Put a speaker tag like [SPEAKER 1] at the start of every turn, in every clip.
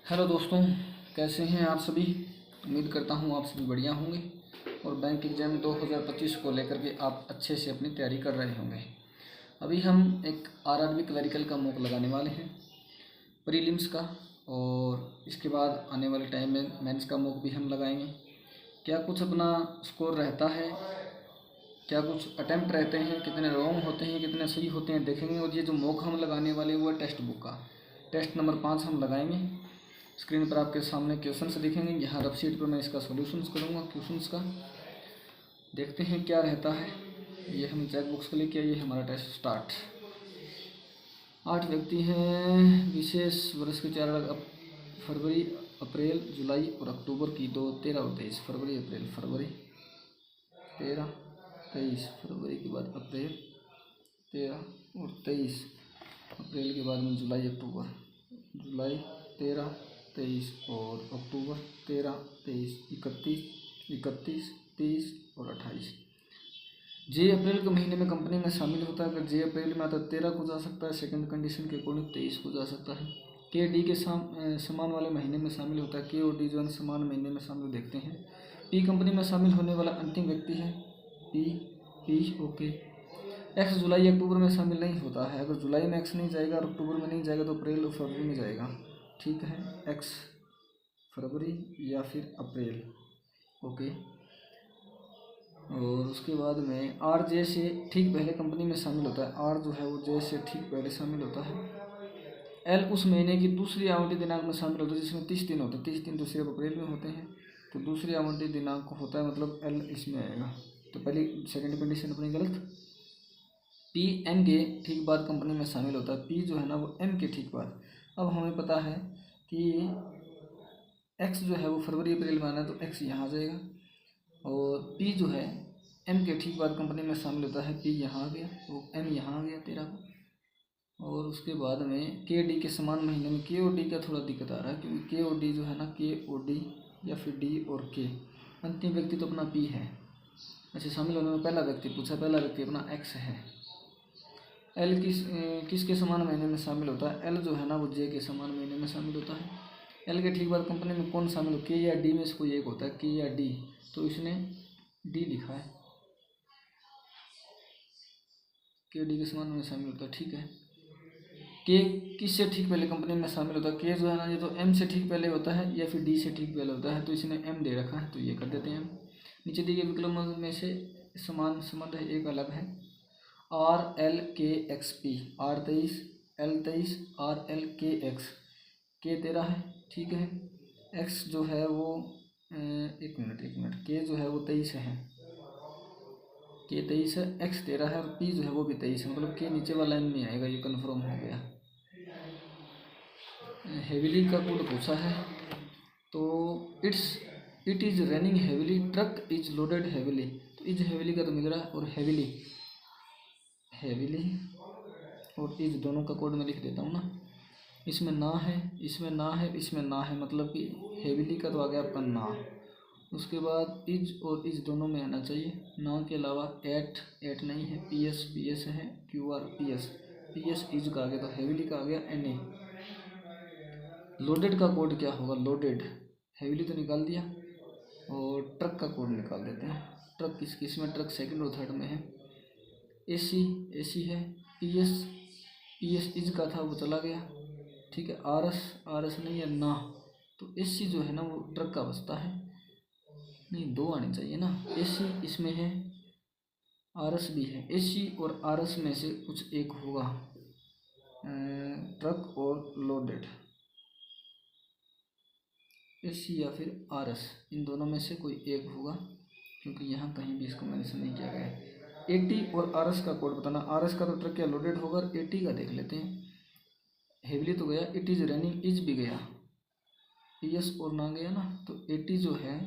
[SPEAKER 1] Hello दोस्तों, कैसे हैं आप सभी। उम्मीद करता हूँ आप सभी बढ़िया होंगे और बैंक एग्ज़ाम 2025 को लेकर के आप अच्छे से अपनी तैयारी कर रहे होंगे। अभी हम एक आरआरबी क्लरिकल का मॉक लगाने वाले हैं प्रीलिम्स का, और इसके बाद आने वाले टाइम में मेंस का मॉक भी हम लगाएंगे। क्या कुछ अपना स्कोर रहता है, क्या कुछ अटैम्प्ट रहते हैं, कितने रॉन्ग होते हैं, कितने सही होते हैं, देखेंगे। और ये जो मॉक हम लगाने वाले वो है टेक्स्ट बुक का, टेस्ट नंबर 5 हम लगाएंगे। स्क्रीन पर आपके सामने क्वेश्चंस दिखेंगे। यहाँ रफ शीट पर मैं इसका सॉल्यूशंस करूँगा क्वेश्चंस का। देखते हैं क्या रहता है। ये हम चेक बॉक्स क्लिक किया, ये हमारा टेस्ट स्टार्ट। 8 व्यक्ति हैं। विशेष वर्ष के 4 अलग फरवरी, अप्रैल, जुलाई और अक्टूबर की 2, 13 और 23। फरवरी, अप्रैल, फरवरी 13, 23। फरवरी के बाद अप्रैल 13 और 23। अप्रैल के बाद में जुलाई, अक्टूबर, जुलाई 13, 23 और अक्टूबर 13, 23, 31, 31, 30 और 28। जे अप्रैल के महीने में कंपनी में शामिल होता है। अगर जे अप्रैल में आता है 13 को जा सकता है, सेकंड कंडीशन के अकॉर्डिंग 23 को जा सकता है। के डी के समान वाले महीने में शामिल होता है। के और डी जो है समान महीने में शामिल देखते हैं। पी कंपनी में शामिल होने वाला अंतिम व्यक्ति है। P, P okay. एक्स जुलाई अक्टूबर में शामिल नहीं होता है। अगर जुलाई में एक्स नहीं जाएगा और अक्टूबर में नहीं जाएगा तो अप्रैल और फरवरी में जाएगा। ठीक है, एक्स फरवरी या फिर अप्रैल, ओके। और उसके बाद में आर जे से ठीक पहले कंपनी में शामिल होता है। आर जो है वो जे से ठीक पहले शामिल होता है। एल उस महीने की दूसरी आवंटित दिनांक में शामिल होता है जिसमें 30 दिन होते हैं। 30 दिन तो सिर्फ अप्रैल में होते हैं, तो दूसरी आवंटित दिनांक को होता है, मतलब एल इसमें आएगा। तो पहली सेकंड कंडीशन अपनी गलत। पी एन के ठीक बाद कंपनी में शामिल होता है। पी जो है ना वो एन के ठीक बाद। अब हमें पता है कि एक्स जो है वो फरवरी अप्रैल में आना है, तो एक्स यहाँ आ जाएगा। और पी जो है एम के ठीक बाद कंपनी में शामिल होता है। पी यहाँ आ गया, तो एम यहाँ आ गया 13 को। और उसके बाद में के डी के समान महीने में के और डी का थोड़ा दिक्कत आ रहा है, क्योंकि के और डी जो है ना, के और डी या फिर डी और के। अंतिम व्यक्ति तो अपना पी है। अच्छा, शामिल होने में पहला व्यक्ति पूछा, पहला व्यक्ति अपना एक्स है। एल किसके समान महीने में शामिल होता है। एल जो है ना वो जे के समान महीने में शामिल होता है। एल के ठीक बाद कंपनी में कौन शामिल हो, के या डी में से कोई एक होता है, के या डी। तो इसने डी लिखा है, के डी के समान में शामिल होता है। ठीक है, के किससे ठीक पहले कंपनी में शामिल होता है। के जो है ना ये तो एम से ठीक पहले होता है या फिर डी से ठीक पहले होता है, तो इसने एम दे रखा है, तो ये कर देते हैं हम। नीचे दिए गए विकल्पों में से समान संबंध है, एक अलग है। R L K X P, R 23, L 23, R L K X. K 13 है, ठीक है। एक्स जो है वो एक मिनट, के जो है वो 23 है, के 23 है, एक्स 13 है, और पी जो है वो भी 23 है, मतलब के नीचे वाला लाइन में आएगा, ये कन्फर्म हो गया। हेविली का कोड पूछा है, तो it is running heavily, truck is loaded heavily. तो इज हेविली का तो मिल रहा है, और हेविली और इज दोनों का कोड मैं लिख देता हूँ ना। इसमें ना है, इसमें ना है, इसमें ना है, मतलब कि हेविली का तो आ गया आपका ना। उसके बाद इज और इज दोनों में आना चाहिए। ना के अलावा एट नहीं है, पी एस है, Q R P S is का आ गया, तो हेविली का आ गया एन ए। लोडेड का कोड क्या होगा, लोडेड, हेविली तो निकाल दिया, और ट्रक का कोड निकाल देते हैं। ट्रक किस में, ट्रक सेकंड और थर्ड में है। एसी है, पीएस इज का था वो चला गया, ठीक है। आरएस नहीं है ना, तो एसी जो है ना वो ट्रक का बचता है। नहीं, दो आने चाहिए ना, एसी इसमें है, आरएस भी है। एसी और आरएस में से कुछ एक होगा, ट्रक और लोडेड, एसी या फिर आरएस, इन दोनों में से कोई एक होगा, क्योंकि यहाँ कहीं भी इसको मेंशन नहीं किया गया है। एटी और आरएस का कोड बताना। आरएस का तो ट्रक या लोडेड होगा, और एटी का देख लेते हैं। हेवली तो गया, इट इज़ रनिंग इज भी गया, पीएस और ना गया ना, तो एटी जो है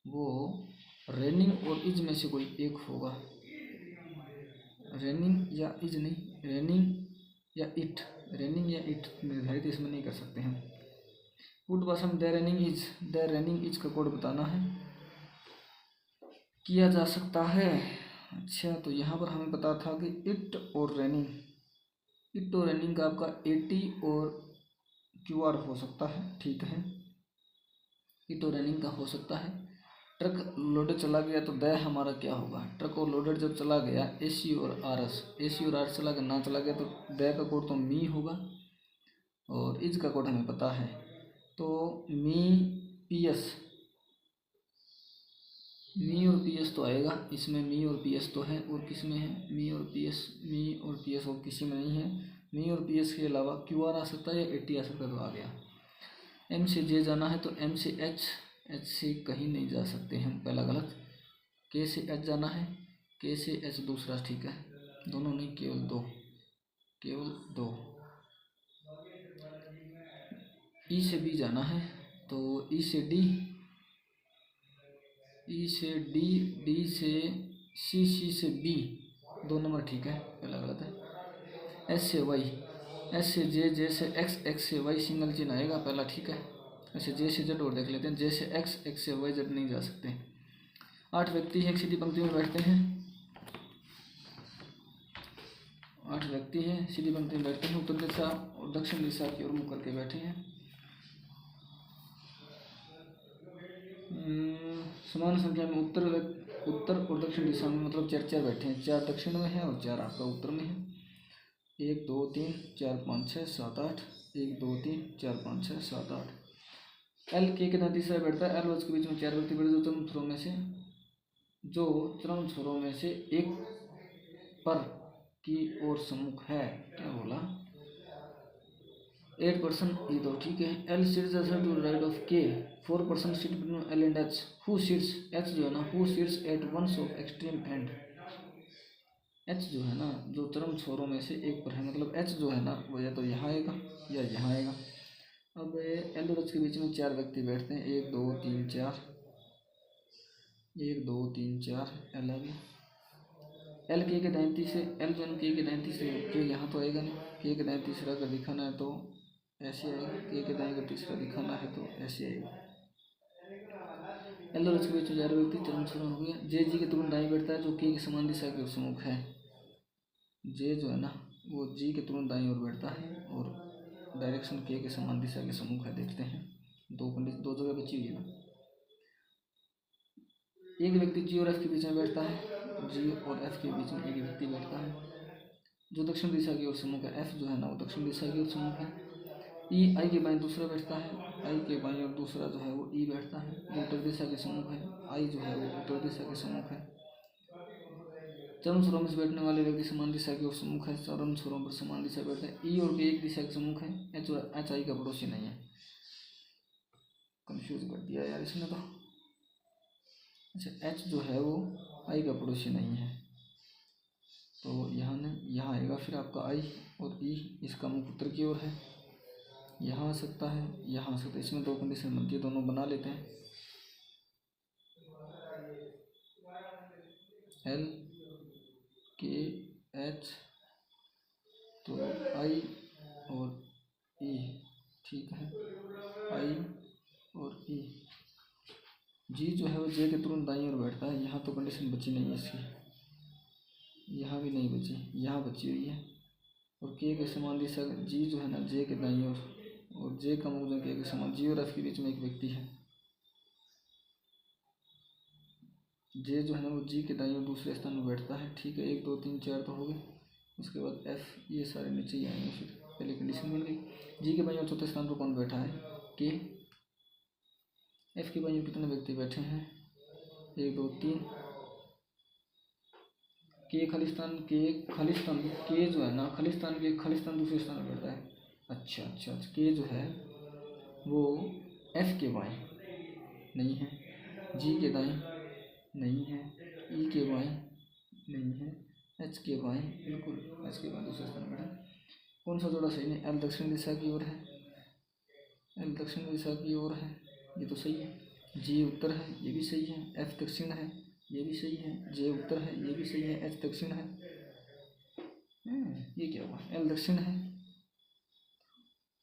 [SPEAKER 1] वो रनिंग और इज में से कोई एक होगा। रनिंग या इज नहीं, रनिंग या इट, रनिंग या इट निर्धारित इसमें नहीं कर सकते हम। गुड भाषण द रनिंग इज का कोड बताना है, किया जा सकता है। अच्छा, तो यहाँ पर हमें पता था कि इट और रनिंग का आपका 80 और QR हो सकता है, ठीक है। ये तो रनिंग का हो सकता है। ट्रक लोडेड चला गया तो द हमारा क्या होगा? ट्रक और लोडेड जब चला गया AC और RS, AC और RS चला गया, ना चला गया तो द का कोड तो मी होगा और इज का कोड हमें पता है। तो मी PS, मी और PS तो आएगा इसमें, मी और PS तो है और किस में है? मी और PS और किसी में नहीं है। मी और PS के अलावा QR आ सकता है या AT आ सकता है, तो आ गया। M से J जाना है तो M से H, H से कहीं नहीं जा सकते हम, पहला गलत। K से H जाना है, K से H दूसरा, ठीक है, दोनों नहीं, केवल दो। E से B जाना है तो E से D, E से D, D से C, C से B, 2 नंबर ठीक है, पहला गलत है। S से Y, S से J, J से X, X से Y सिंगल चिन्ह आएगा, पहला ठीक है। ऐसे J से Z और देख लेते हैं, J से X, X से Y, Z नहीं जा सकते। 8 व्यक्ति एक सीधी पंक्ति में बैठते हैं, 8 व्यक्ति हैं, सीधी पंक्ति में बैठते हैं, उत्तर दिशा और दक्षिण दिशा की ओर मुख करके बैठे हैं। समान संख्या में उत्तर और दक्षिण दिशा में, मतलब 4 बैठे हैं, 4 दक्षिण में है और 4 आपका उत्तर में है। 1 2 3 4 5 6 7 8, 1 2 3 4 5 6 7 8। L के दाएं तीसरा बैठता है, L के बीच में 4 व्यक्ति बैठे, जो चरम छोरों में से एक पर की ओर सम्मुख है। क्या बोला? 8 पर्सन, ये तो ठीक है। L sits to the right of K, 4 person sit between L and H, who sits, H जो है ना, who sits at one of extreme end, H जो है ना, जो चरम छोरों में से एक पर है, मतलब H जो है ना वो या तो यहाँ आएगा या यहाँ आएगा। अब L और H के बीच में 4 व्यक्ति बैठते हैं, 1 2 3 4, 1 2 3 4, L आ गया। L के दाएं तीसरे, L जो है K के दाएं तीसरे, K यहाँ तो आएगा नहीं, K के दाएं तीसरा अगर दिखाना है तो ऐसे आएगा, K के दाएं अगर तीसरा दिखाना है तो ऐसे आएगा। L और H के बीच में 4 व्यक्ति, चरम छोर हो गया। J G के तुरंत दाएं बैठता है, जो K की समान दिशा के ओर सम्मुख है। J जो है ना वो G के तुरंत दाएं ओर बैठता है और डायरेक्शन K के समान दिशा के सम्मुख है। देखते हैं, 2 जगह बची हुई है ना। एक व्यक्ति G और F के बीच में बैठता है, G और F के बीच में एक व्यक्ति बैठता है जो दक्षिण दिशा की ओर सम्मुख है। F जो है ना वो दक्षिण दिशा की ओर सम्मुख है। E I के बाएं दूसरा बैठता है, I के बाएं और दूसरा जो है वो E बैठता है, जो उत्तर दिशा के सम्मुख है। I जो है वो उत्तर दिशा के सम्मुख है। चरम छोरों में बैठने वाले व्यक्ति समान दिशा की ओर सम्मुख है, चरम छोरों पर समान दिशा बैठते हैं। E और K एक दिशा के सम्मुख है, H और H I का पड़ोसी नहीं है। कंफ्यूज कर दिया यार इसने तो। अच्छा, H जो है वो I का पड़ोसी नहीं है, तो यहाँ नहीं, यहाँ आएगा फिर आपका I और E, इसका मुख उत्तर की ओर है, यहाँ आ सकता है, यहाँ आ सकता है। इसमें 2 कंडीशन बनती है, दोनों बना लेते हैं। L K H तो I और E, ठीक है, I और E। G जो है वो J के तुरंत दाईं ओर बैठता है, यहाँ तो कंडीशन बची नहीं है इसकी, यहाँ भी नहीं बची, यहाँ बची हुई है। और K के समान दिशा, G जो है ना J के दाईं ओर, और J का मुख K के समान। G और F के बीच में एक व्यक्ति है, J जो है ना वो G के दाईं ओर दूसरे स्थान में बैठता है, ठीक है। 1 2 3 4 तो हो गए। उसके बाद F, ये सारे नीचे ही आएंगे, फिर पहले कंडीशन बन गई। G के बाईं ओर चौथे स्थान पर कौन बैठा है? K। F के बाईं ओर कितने व्यक्ति बैठे हैं? 1 2 3। K खालिस्तान K जो है ना खालिस्तान दूसरे स्थान पर बैठता है। अच्छा, K जो है वो F के बाएं नहीं है, G के दाएं नहीं है, E के बाएं नहीं है, H के बाएं, बिल्कुल H के बाएं दूसरे स्थान पर है। कौन सा जोड़ा सही है? L दक्षिण दिशा की ओर है, L दक्षिण दिशा की ओर है, ये तो सही है। G उत्तर है, ये भी सही है। F दक्षिण है, ये भी सही है। J उत्तर है, ये भी सही है। H दक्षिण है, ये क्या हुआ? L दक्षिण है,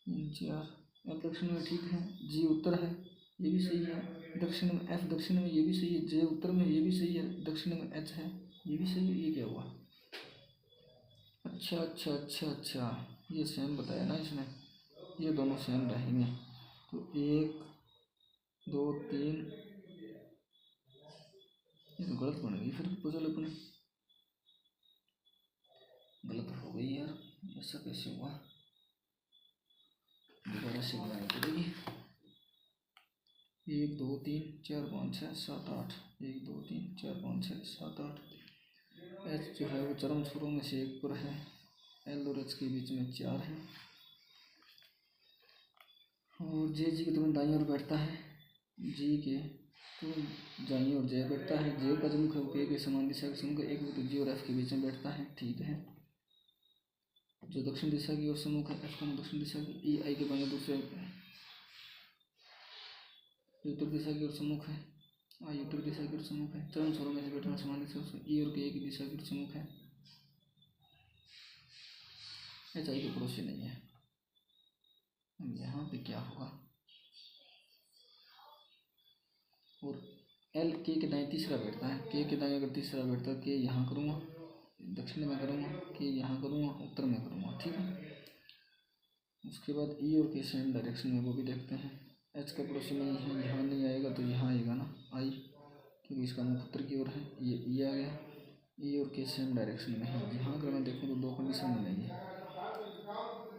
[SPEAKER 1] 3 4, L दक्षिण में, ठीक है। G उत्तर है, ये भी सही है। दक्षिण में F दक्षिण में, ये भी सही है। J उत्तर में, ये भी सही है। दक्षिण में H है, ये भी सही है। ये क्या हुआ? अच्छा, ये सेम बताया ना इसने। ये दोनों सेम रहेंगे। तो 1 2 3, ये तो गलत बन गई फिर पुजल अपने, गलत हो गई यार, ऐसा कैसे हुआ, दोबारा से बनानी पड़ेगी। 1 2 3 4 5 6 7 8, 1 2 3 4 5 6 7 8। एच जो है वो चरम छोरों में से एक पर है, एल और एच के बीच में 4 है, और जे जी के तुरंत दाईं ओर बैठता है, जी के तो दाईं ओर जे बैठता है, जे का जो मुख है वो के समान दिशा के सम्मुख एक बिंदु जी और एफ के बीच में बैठता है, ठीक है। जो दक्षिण दिशा की ओर सम्मुख है, एफ का दक्षिण दिशा की, ई आई के बाएं दूसरे उत्तर दिशा की ओर सम्मुख है, आई उत्तर दिशा की ओर सम्मुख है, चरम छोरों में से बैठना समान दिशा से ई और के की दिशा की ओर सम्मुख है, एच आई के पड़ोसी नहीं है। अब यहाँ पे क्या होगा, और एल के दाएं तीसरा बैठता है, के दाएं अगर तीसरा बैठता है, के यहाँ करूँगा, दक्षिण में करूँगा, के यहाँ करूँगा, उत्तर में करूँगा, ठीक है। उसके बाद ई और के सेम डायरेक्शन में, वो भी देखते हैं। एच का पड़ोसी नहीं है, यहाँ नहीं आएगा तो यहाँ आएगा ना आई, क्योंकि इसका मुख उत्तर की ओर है, ये ई आ गया, ई और के सेम डायरेक्शन में है। यहाँ अगर मैं देखूँ तो दो कंडीशन मिलेंगी,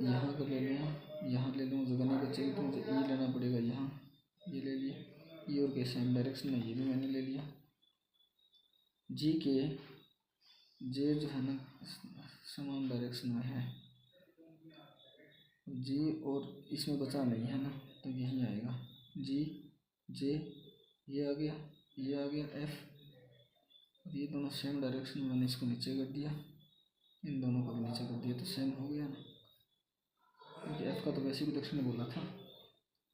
[SPEAKER 1] यहाँ अगर ले लूँगा, यहाँ ले लूँगा, जगह नहीं बचेगी तो मुझे ई लेना पड़ेगा, यहाँ ये ले लिया, ई और के सेम डायरेक्शन में, ये भी मैंने ले लिया। जी के जे जो है ना समान डायरेक्शन में है, जी और इसमें बचा नहीं है ना, तो यहीं आएगा, जी जे ये आ गया, ये आ गया एफ, और ये दोनों सेम डायरेक्शन में, मैंने इसको नीचे कर दिया, इन दोनों को भी नीचे कर दिया, तो सेम हो गया ना, क्योंकि एफ का तो वैसे भी दक्षिण बोला था,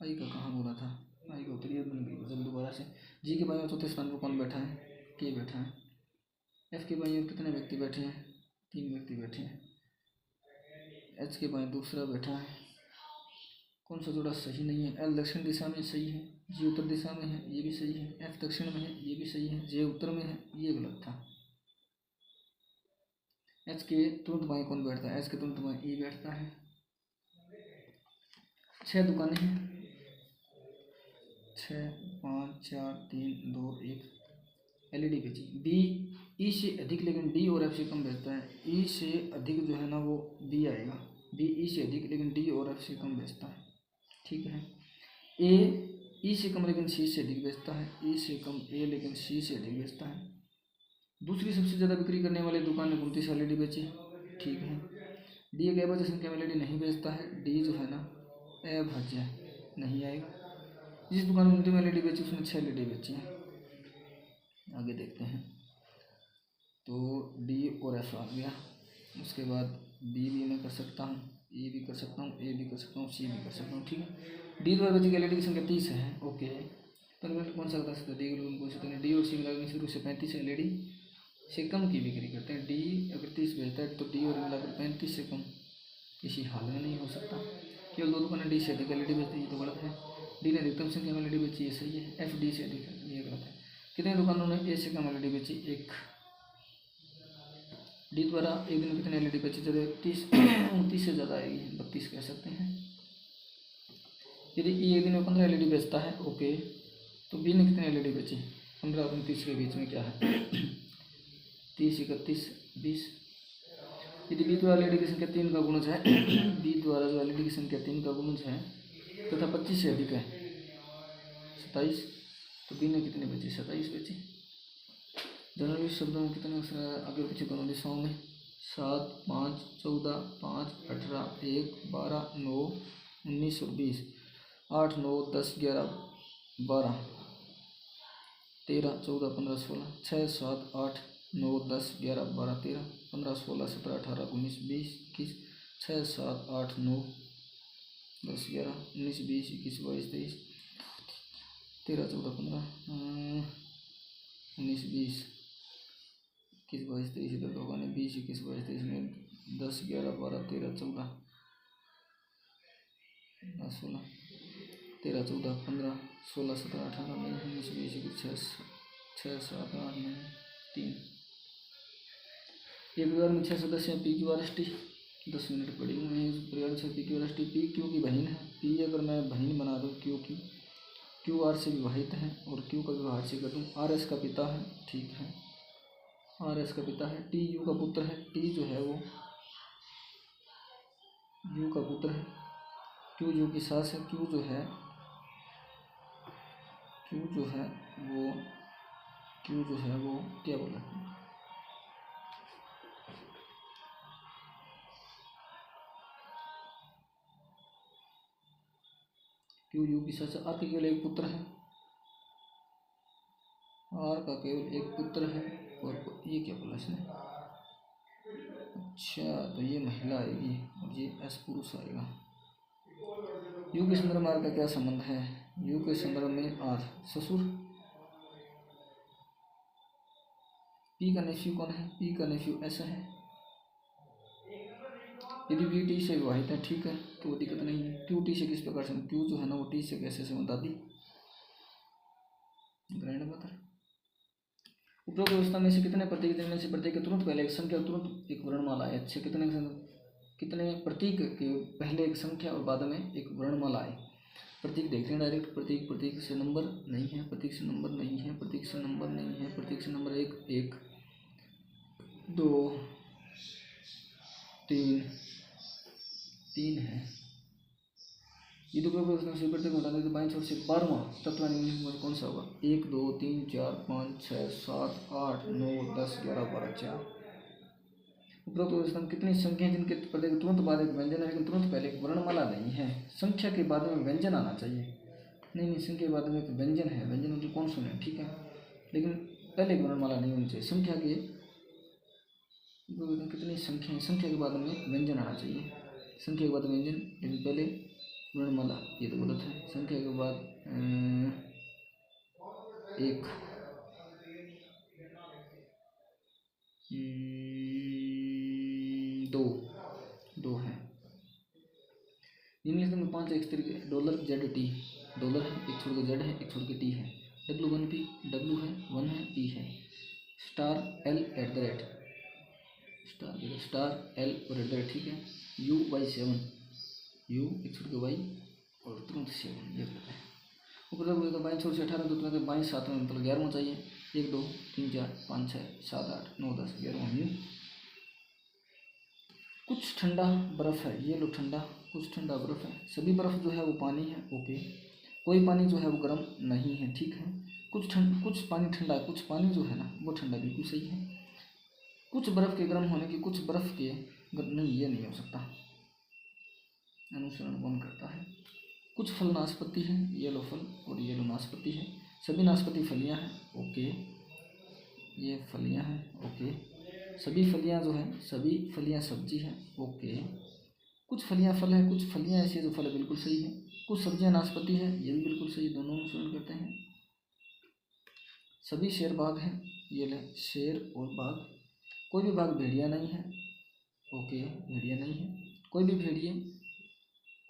[SPEAKER 1] आई का कहाँ बोला था, आई का उत्तरी बन गई बदल दोबारा से। जी के बाईं ओर चौथे स्थान पर कौन बैठा है, के बैठा है। एफ के बाईं ओर कितने व्यक्ति बैठे हैं, 3 व्यक्ति बैठे हैं। एच के बाईं दूसरा बैठा है, कौन सा जोड़ा सही नहीं है, एल दक्षिण दिशा में सही है, जी उत्तर दिशा में है, ये भी सही है, एफ दक्षिण में है, ये भी सही है, जे उत्तर में है, ये गलत था। एच के तुरंत बाएं कौन बैठता है, एच के तुरंत बाएं ई बैठता है। 6 दुकानें हैं, 6 5 4 3 2 1 एलईडी बेची, बी ई से अधिक लेकिन डी और एफ से कम बेचता है, ई से अधिक जो है ना वो बी आएगा, बी ई से अधिक लेकिन डी और एफ से कम बेचता है, ठीक है। ए ई से कम लेकिन सी से अधिक बेचता है, ई से कम ए लेकिन सी से अधिक बेचता है। दूसरी सबसे ज़्यादा बिक्री करने वाली दुकान ने 29 एलईडी बेची, ठीक है। डी एक अभाज्य संख्या में एलईडी नहीं बेचता है, डी जो है ना अभाज्य नहीं आएगा। जिस दुकान में अंतिम एलईडी बेची उसने 6 एलईडी बेची है। आगे देखते हैं, तो डी और एफ आ गया, उसके बाद बी भी मैं कर सकता हूँ, ए भी कर सकता हूँ, ए भी कर सकता हूँ, सी भी कर सकता हूँ, ठीक है। डी द्वारा बची एलईडी की संख्या 30 है, ओके। तो कौन सा बता सकता है, डी कौन सा, डी और सी मिलाकर शुरू से 35 एलईडी से कम की बिक्री करते हैं। डी अगर 30 बेचता है तो डी और मिलाकर 35 से कम किसी हाल में नहीं हो सकता। केवल 2 दुकानें डी से अधिक एलईडी बेचती है, ये तो गलत है। डी ने अधिकतम संख्या में एलईडी बेची, ये सही है। एफ डी से अधिक है, ये गलत है। कितने दुकानों ने ए से कम एलईडी बेची, 1। डी द्वारा एक दिन में कितने एलईडी बेची, जब 29 से ज़्यादा आएगी, 32 कह सकते हैं। यदि ई एक दिन में 15 एलईडी बेचता है, ओके, तो बी ने कितने एलईडी बेची, 15 और 29 के बीच में क्या है 30 31 20। यदि बी द्वारा एलईडी की संख्या 3 का गुणज है बी द्वारा जो एलईडी की संख्या 3 का गुणज है तथा 25 से अधिक है 27, तो बी ने कितने बेची, 27 बेची। जनरल शब्दों में कितने अक्षर आगे पीछे दोनों दिशाओं में, 7 5 14 5 18 1 12 9 19 और 20, 8 9 10 11 12 13 14 15 16, 6 7 8 9 10 11 12 13 15 16 17 18 19 20 21, 6 7 8 9 10 11 19 20 21 22 23 13 14 15 19 20 21 22 23, इधर दो गाने 20 21 22 23 में 10 11 12 13 14 16 13 14 15 16 17 18 19 20 21 6 7 8 9 3। एक परिवार में 6 सदस्य हैं, P Q R S T. 10 minute पड़ी हुई है। परिवार से P Q R S T, P Q की बहन है। पी अगर मैं बहन बना दूँ क्यू की, क्यू आर से विवाहित है और क्यू का विभाज्य से कर दूँ। आर एस का पिता है, ठीक है, आर एस का पिता है। टी यू का पुत्र है, टी जो है वो यू का पुत्र है। क्यू यू की सास है, क्यू जो है वो क्या बोला, क्यू यू की सास। आर का केवल एक पुत्र है, आर का केवल एक पुत्र है। और ये क्या बोला इसने, अच्छा तो ये महिला आएगी और ये एस पुरुष आएगा। यू के संदर्भ में आर का क्या संबंध है, यू के संदर्भ में आर ससुर। पी का नेफ्यू कौन है, पी का नेफ्यू एस है। यदि वी टी से विवाहित है, ठीक है, तो वो दिक्कत नहीं है। क्यू टी से किस प्रकार से, क्यू जो है ना वो टी से कैसे से दादी ग्रैंड मदर। उपरोक्त व्यवस्था में से कितने प्रतीक जिनमें से प्रत्येक के तुरंत पहले एक संख्या और तुरंत एक वर्णमाला है। अच्छे कितने प्रतीक के पहले एक संख्या और बाद में एक वर्णमाला है। प्रतीक देखते हैं डायरेक्ट। प्रतीक से नंबर नहीं है, प्रतीक से नंबर नहीं है, प्रतीक से नंबर नहीं है, प्रतीक से नंबर एक 2 3 है। ये तो प्रत्येक घटाने के बाईं छोर से 12वां तत्व नंबर कौन सा होगा, 1 2 3 4 5 6 7 8 9 10 11 12 4। उपरोक्त व्यवस्था में कितनी संख्या जिनके प्रत्येक तुरंत बाद एक व्यंजन है लेकिन तुरंत पहले एक वर्णमाला नहीं है। संख्या के बाद में व्यंजन आना चाहिए। नहीं, संख्या के बाद में एक व्यंजन है, व्यंजन उनकी कौन सुने, ठीक है, लेकिन पहले एक वर्णमाला नहीं होनी चाहिए। संख्या के कितनी संख्या है, संख्या के बाद में व्यंजन आना चाहिए। संख्या के बाद व्यंजन लेकिन पहले वर्णमाला, ये तो गलत है। संख्या के बाद 1 2 है। निम्नलिखित में 5 एक तरीके डॉलर जेड टी, डॉलर है, एक छोड़ के जेड है, एक छोड़ के टी है। W1P, W है, 1 है, P है। स्टार L @ स्टार L और @ ठीक है। U/7, U एक छोड़ के Y और तुरंत 7, ये है। ऊपर बाईं छोर से 18 तो तुरंत बाईं 7 में मतलब 11वां चाहिए। 1 2 3 4 5 6 7 8 9 10 11वां। कुछ ठंडा बर्फ़ है, ये लो ठंडा, कुछ ठंडा बर्फ़ है। सभी बर्फ़ जो है वो पानी है, ओके। कोई पानी जो है वो गर्म नहीं है, ठीक है। कुछ पानी ठंडा है, कुछ पानी जो है ना वो ठंडा, बिल्कुल सही है। कुछ बर्फ़ के गर्म होने की, कुछ बर्फ़ के नहीं, ये नहीं हो सकता। अनुसरण कौन करता है। कुछ फल नाशपाती है, ये लो फल और ये लो नाशपाती है। सभी नाशपाती फलियां हैं, ओके, ये फलियां हैं, ओके। सभी फलियां जो है, सभी फलियां सब्जी हैं, ओके। कुछ फलियां फल है, कुछ फलियां ऐसी है जो फल बिल्कुल सही है। कुछ सब्जियां नाशपाती है, ये भी बिल्कुल सही, दोनों अनुसरण करते हैं। सभी शेर बाघ हैं, ये ले शेर और बाघ। कोई भी बाघ भेड़िया नहीं है, ओके, भेड़िया नहीं है। कोई भी भेड़िए,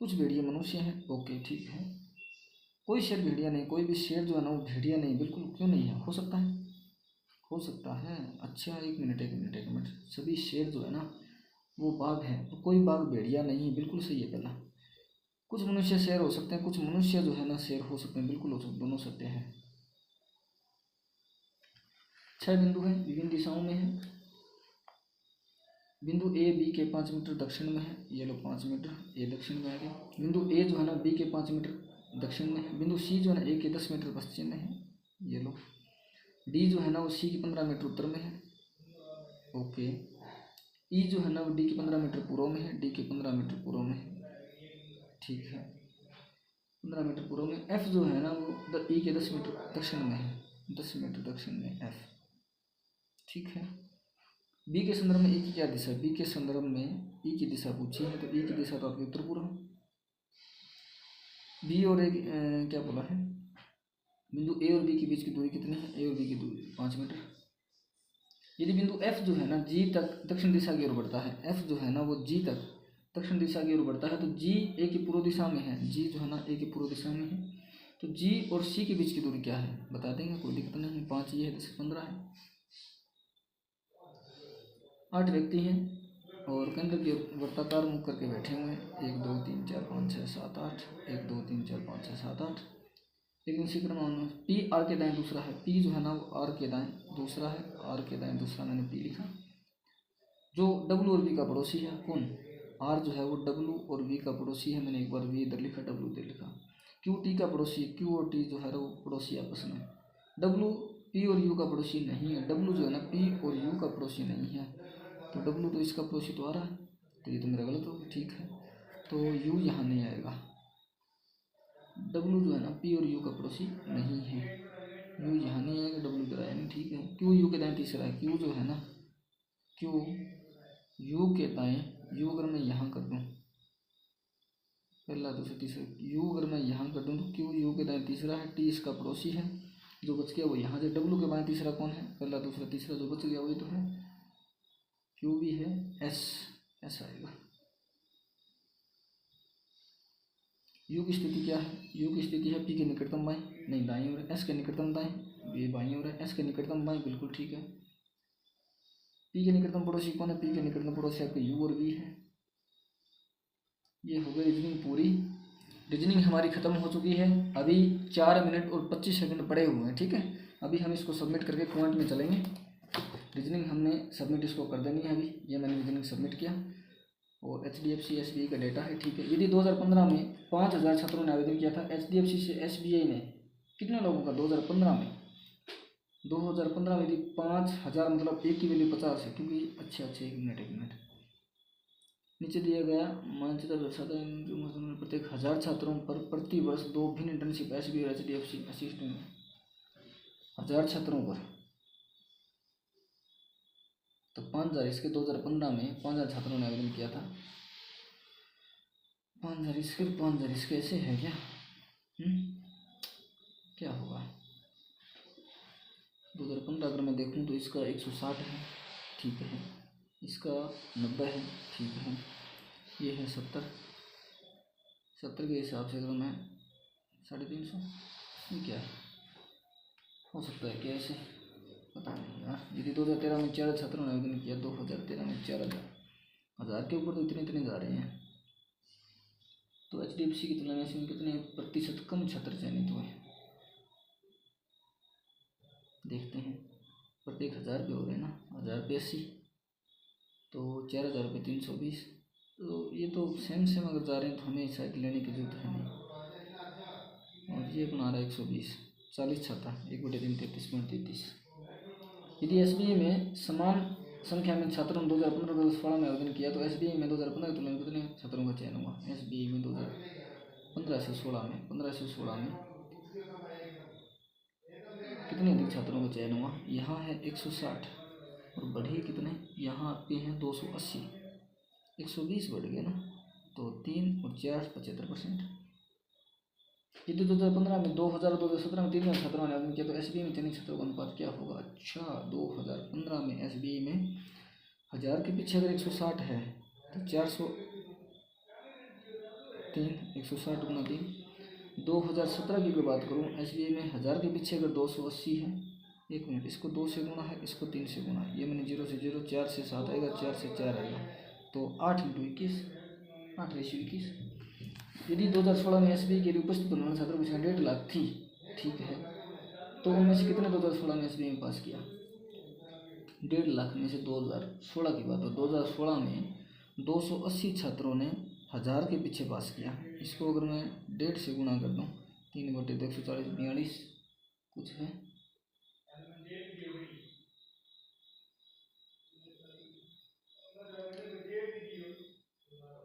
[SPEAKER 1] कुछ भेड़िए मनुष्य हैं, ओके, ठीक है। कोई शेर भेड़िया नहीं, कोई भी शेर जो है ना वो भेड़िया नहीं, बिल्कुल क्यों नहीं है, हो सकता है, हो सकता है। अच्छा, एक मिनट। सभी शेर जो है ना वो बाघ है, तो कोई बाघ भेड़िया नहीं है, बिल्कुल सही है पहला। कुछ मनुष्य शेर हो सकते हैं, कुछ मनुष्य जो है ना शेर हो सकते हैं, बिल्कुल हो सकते, दोनों सत्य है। 6 बिंदु हैं, विभिन्न दिशाओं में है। बिंदु A B के 5 मीटर दक्षिण में है, ये लो 5 मीटर, ये दक्षिण में आ गया। बिंदु A जो है ना B के 5 मीटर दक्षिण में है। बिंदु C जो है ना A के 10 मीटर पश्चिम में है, ये लो। D जो है ना वो C के 15 मीटर उत्तर में है, ओके। E जो है ना वो D के 15 मीटर पूर्व में है, D के 15 मीटर पूर्व में है, ठीक है, 15 मीटर पूर्व में। F जो है ना वो E के 10 मीटर दक्षिण में है, 10 मीटर दक्षिण में F, ठीक है। बी के संदर्भ में ई की क्या दिशा है, बी के संदर्भ में ई की दिशा पूछी है, तो ई की दिशा तो आपकी उत्तर पूर्व। बी और ए क्या बोला है, बिंदु ए और बी के बीच की दूरी कितनी है, ए और बी की दूरी 5 मीटर। यदि बिंदु एफ जो है ना जी तक दक्षिण दिशा की ओर बढ़ता है, एफ जो है ना वो जी तक दक्षिण दिशा की ओर बढ़ता है, तो जी ए की पूर्व दिशा में है, जी जो है ना ए की पूर्व दिशा में है, तो जी और सी के बीच की दूरी क्या है बता देंगे, कोई दिक्कत नहीं है। 5 ये है, 10 15 है। 8 व्यक्ति हैं, और केंद्र की ओर वृत्ताकार मुख करके बैठे हुए हैं। 1 2 3 4 5 6 7 8, 1 2 3 4 5 6 7 8। लेकिन इसी क्रम में पी आर के दाएं दूसरा है, पी जो है ना वो आर के दाएं दूसरा है, आर के दाएं दूसरा, मैंने पी लिखा। जो डब्ल्यू और वी का पड़ोसी है कौन, आर जो है वो डब्ल्यू और वी का पड़ोसी है, मैंने एक बार वी इधर लिखा, डब्ल्यू इधर लिखा। क्यू टी का पड़ोसी है, क्यू और टी जो है वो पड़ोसी आपस में। डब्ल्यू पी और यू का पड़ोसी नहीं है, डब्ल्यू जो है ना पी और यू का पड़ोसी नहीं है, तो डब्ल्यू तो इसका पड़ोसी तो आ रहा है, तो ये तो मेरा गलत होगा, ठीक है। तो यू यहाँ नहीं आएगा, डब्ल्यू जो है ना पी और यू का पड़ोसी नहीं है, यू यहाँ नहीं आएगा, डब्ल्यू इधर आया नहीं, ठीक है। क्यू यू के दाएं तीसरा है, क्यू जो है ना क्यू यू के दाएं, यू अगर मैं यहाँ कर दूँ पहला दूसरा तीसरा, यू अगर मैं यहाँ कर दूँ तो क्यू यू के दाएं तीसरा है, टी इसका पड़ोसी है, जो बच गया वो यहाँ से। डब्ल्यू के बाएं तीसरा कौन है, पहला दूसरा तीसरा जो बच गया वही तो है, क्यू भी है, एस एस आएगा। यू की स्थिति क्या है, यू की स्थिति है पी के निकटतम बाएं, नहीं दाईं ओर, एस के निकटतम दाएं, ये बाईं ओर है, एस के निकटतम बाएं, बिल्कुल ठीक है। पी के निकटतम पड़ोसी कौन है, पी के निकटतम पड़ोसी आपके यू और वी है। ये हो गई रीजनिंग पूरी। रीजनिंग हमारी ख़त्म हो चुकी है, अभी 4 मिनट और 25 सेकंड पड़े हुए हैं, ठीक है। अभी हम इसको सबमिट करके कमेंट में चलेंगे। रीजनिंग हमने सबमिट इसको कर देनी है अभी, ये मैंने रीजनिंग सबमिट किया। और HDFC SBI का डेटा है, ठीक है। यदि 2015 में 5000 छात्रों ने आवेदन किया था, HDFC से SBI ने कितने लोगों का 2015 में, 2015 में यदि 5000 मतलब एक की वैल्यू 50 है, क्योंकि अच्छा 1 मिनट नीचे दिया गया मानचित्र दर्शाता है जो प्रत्येक 1000 छात्रों पर प्रति वर्ष 2 भिन्न इंटर्नशिप SBI और HDFC असिस्टेंट 1000 छात्रों पर, तो 5000 इसके 2015 में 5000 छात्रों ने आवेदन किया था, 5000 इसके 5000 इसके, ऐसे है क्या, क्या होगा। 2015 अगर मैं देखूं तो इसका 160 है, ठीक है, इसका 90 है, ठीक है, ये है 70 के हिसाब से अगर मैं 350, ये क्या है, हो सकता है क्या ऐसे, पता नहीं यार। यदि 2013 में 4 छात्रों ने आवेदन किया, 2013 में 4000 के ऊपर तो इतने जा रहे हैं, तो HDFC की तुलना में इसमें कितने प्रतिशत कम छात्र चयनित हुए, देखते हैं। प्रत्येक 1000 पे हो रहे हैं ना, 1000 पे 80, तो 4000 पे 320, तो ये तो सेम अगर जा रहे हैं तो हमें शायद लेने की जरूरत है नहीं। और ये बना रहा है 120, 40 छात्र, 1/3 33.33। यदि SBI में समान संख्या में छात्रों ने 2015 में आवेदन किया, तो SBI में 2015 की तुलना में कितने छात्रों का चयन हुआ, SBI में 2015 से 16 में, 15 से 16 में कितने अधिक छात्रों का चयन हुआ, यहाँ है 160 और बढ़ी कितने, यहाँ आपके हैं 280, 120 बढ़ गए ना, तो 3 और 4 75%। यदि 2015 में 2000 और 2017 में 3000 छात्रों ने आवेदन किया, तो SBI में चयनित छात्रों का अनुपात क्या होगा। अच्छा, 2015 में SBI में 1000 के पीछे अगर 160 है तो 403, 160 गुना 3। 2017 की अगर बात करूँ, SBI में 1000 के पीछे अगर 280 है, 1 मिनट, इसको 2 से गुना है, इसको 3 से गुना, ये मैंने 0 से 0, 4 से 7 आएगा, 4 से 4 आएगा, तो 8 × 21, 8/21। यदि 2016 में SBI के लिए उपस्थित होने छात्रों की संख्या 1.5 लाख थी, ठीक है, तो उनमें से कितने 2016 में SBI में पास किया, 1.5 लाख में से 2016 की बात हो, 2016 में 280 छात्रों ने 1000 के पीछे पास किया। इसको अगर मैं 1.5 से गुना कर दूँ, 3/140, 42 कुछ है,